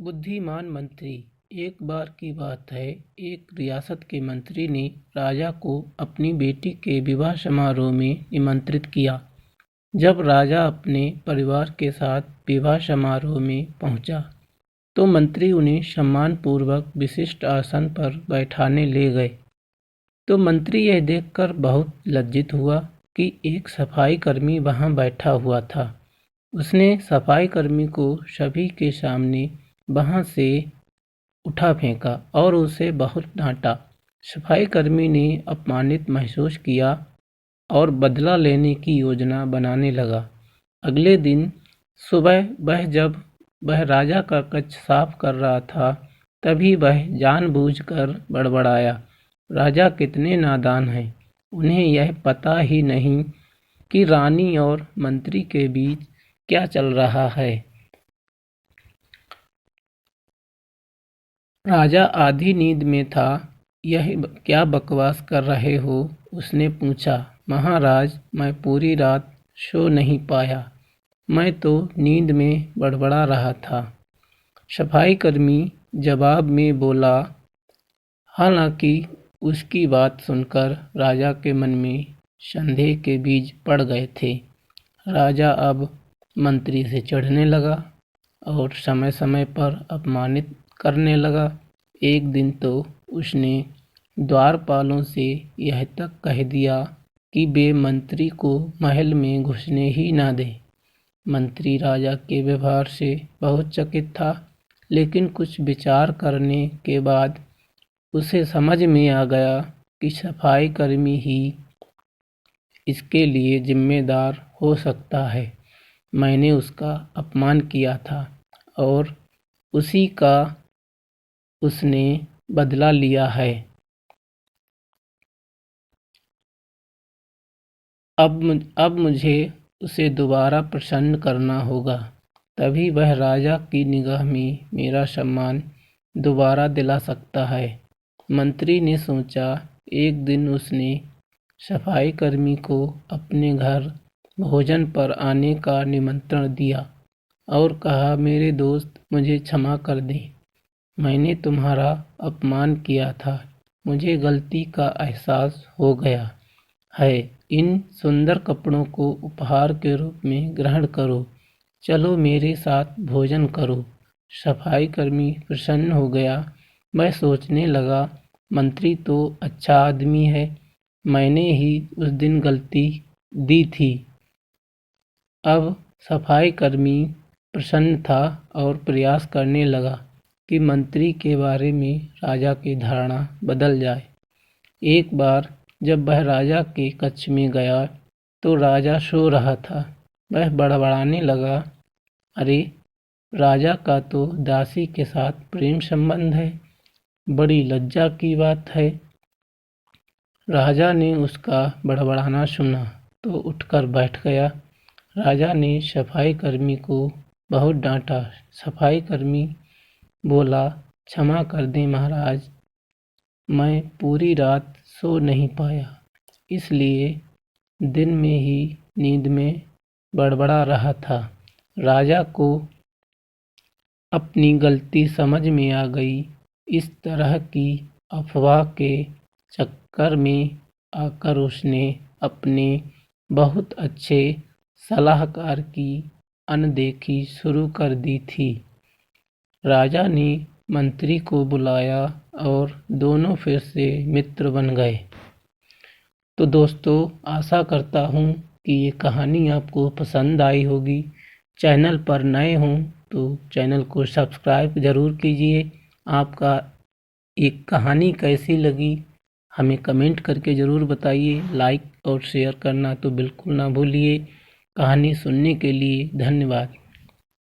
बुद्धिमान मंत्री। एक बार की बात है, एक रियासत के मंत्री ने राजा को अपनी बेटी के विवाह समारोह में निमंत्रित किया। जब राजा अपने परिवार के साथ विवाह समारोह में पहुंचा, तो मंत्री उन्हें सम्मानपूर्वक विशिष्ट आसन पर बैठाने ले गए। तो मंत्री यह देखकर बहुत लज्जित हुआ कि एक सफाई कर्मी वहां बैठा हुआ था। उसने सफाई कर्मी को सभी के सामने वहां से उठा फेंका और उसे बहुत डांटा। सफाई कर्मी ने अपमानित महसूस किया और बदला लेने की योजना बनाने लगा। अगले दिन सुबह जब वह राजा का कक्ष साफ कर रहा था, तभी वह जानबूझकर बड़बड़ाया, राजा कितने नादान हैं, उन्हें यह पता ही नहीं कि रानी और मंत्री के बीच क्या चल रहा है। राजा आधी नींद में था। यह क्या बकवास कर रहे हो? उसने पूछा। महाराज, मैं पूरी रात सो नहीं पाया, मैं तो नींद में बड़बड़ा रहा था। सफाई कर्मी जवाब में बोला। हालांकि उसकी बात सुनकर राजा के मन में संदेह के बीज पड़ गए थे। राजा अब मंत्री से चिढ़ने लगा और समय समय पर अपमानित करने लगा। एक दिन तो उसने द्वारपालों से यह तक कह दिया कि वे मंत्री को महल में घुसने ही ना दें। मंत्री राजा के व्यवहार से बहुत चकित था, लेकिन कुछ विचार करने के बाद उसे समझ में आ गया कि सफाई कर्मी ही इसके लिए जिम्मेदार हो सकता है। मैंने उसका अपमान किया था और उसी का उसने बदला लिया है। अब मुझे उसे दोबारा प्रसन्न करना होगा, तभी वह राजा की निगाह में मेरा सम्मान दोबारा दिला सकता है। मंत्री ने सोचा। एक दिन उसने सफाई कर्मी को अपने घर भोजन पर आने का निमंत्रण दिया और कहा, मेरे दोस्त, मुझे क्षमा कर दें, मैंने तुम्हारा अपमान किया था, मुझे गलती का एहसास हो गया है। इन सुंदर कपड़ों को उपहार के रूप में ग्रहण करो, चलो मेरे साथ भोजन करो। सफाई कर्मी प्रसन्न हो गया। वह सोचने लगा, मंत्री तो अच्छा आदमी है, मैंने ही उस दिन गलती दी थी। अब सफाई कर्मी प्रसन्न था और प्रयास करने लगा कि मंत्री के बारे में राजा की धारणा बदल जाए। एक बार जब वह राजा के कक्ष में गया, तो राजा सो रहा था। वह बड़बड़ाने लगा, अरे, राजा का तो दासी के साथ प्रेम संबंध है, बड़ी लज्जा की बात है। राजा ने उसका बड़बड़ाना सुना तो उठकर बैठ गया। राजा ने सफाई कर्मी को बहुत डांटा। सफाई कर्मी बोला, क्षमा कर दें महाराज, मैं पूरी रात सो नहीं पाया, इसलिए दिन में ही नींद में बड़बड़ा रहा था। राजा को अपनी गलती समझ में आ गई। इस तरह की अफवाह के चक्कर में आकर उसने अपने बहुत अच्छे सलाहकार की अनदेखी शुरू कर दी थी। राजा ने मंत्री को बुलाया और दोनों फिर से मित्र बन गए। तो दोस्तों, आशा करता हूँ कि ये कहानी आपको पसंद आई होगी। चैनल पर नए हों तो चैनल को सब्सक्राइब ज़रूर कीजिए। आपका एक कहानी कैसी लगी हमें कमेंट करके ज़रूर बताइए। लाइक और शेयर करना तो बिल्कुल ना भूलिए। कहानी सुनने के लिए धन्यवाद।